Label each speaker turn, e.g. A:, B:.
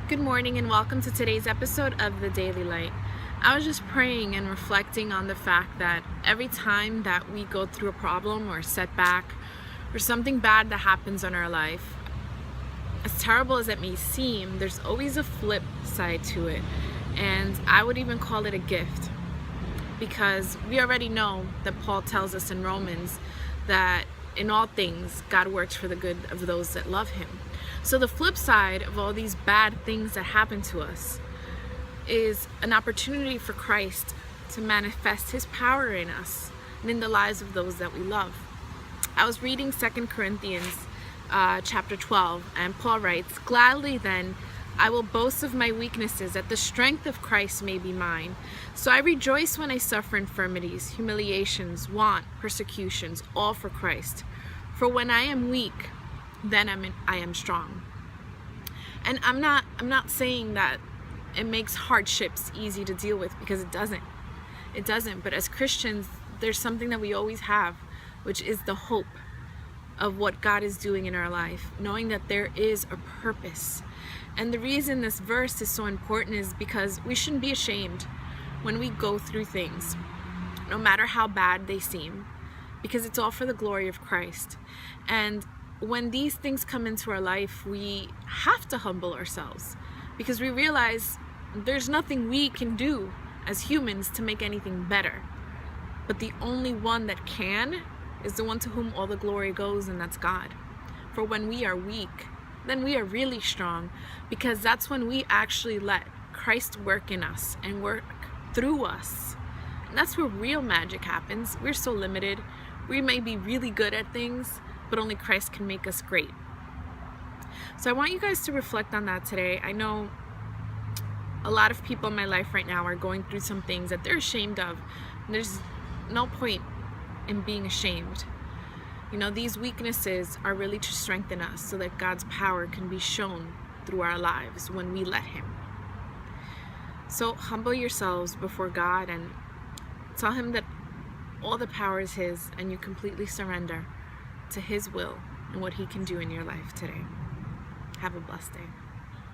A: Good morning and welcome to today's episode of The Daily Light. I was just praying and reflecting on the fact that every time that we go through a problem or a setback or something bad that happens in our life, as terrible as it may seem, there's always a flip side to it. And I would even call it a gift, because we already know that Paul tells us in Romans that in all things God works for the good of those that love him. So the flip side of all these bad things that happen to us is an opportunity for Christ to manifest his power in us and in the lives of those that we love. I was reading 2 Corinthians chapter 12, and Paul writes, "Gladly then I will boast of my weaknesses, that the strength of Christ may be mine. So I rejoice when I suffer infirmities, humiliations, want, persecutions, all for Christ. For when I am weak, then I am strong." And I'm not saying that it makes hardships easy to deal with, because it doesn't. But as Christians, there's something that we always have, which is the hope of what God is doing in our life, knowing that there is a purpose. And the reason this verse is so important is because we shouldn't be ashamed when we go through things, no matter how bad they seem, because it's all for the glory of Christ. And when these things come into our life, we have to humble ourselves, because we realize there's nothing we can do as humans to make anything better. But the only one that can is the one to whom all the glory goes, and that's God. For when we are weak, then we are really strong, because that's when we actually let Christ work in us and work through us. And that's where real magic happens. We're so limited. We may be really good at things, but only Christ can make us great. So I want you guys to reflect on that today. I know a lot of people in my life right now are going through some things that they're ashamed of. And there's no point in being ashamed. You know, these weaknesses are really to strengthen us so that God's power can be shown through our lives when we let him. So humble yourselves before God and tell him that all the power is his, and you completely surrender to his will and what he can do in your life today. Have a blessed day.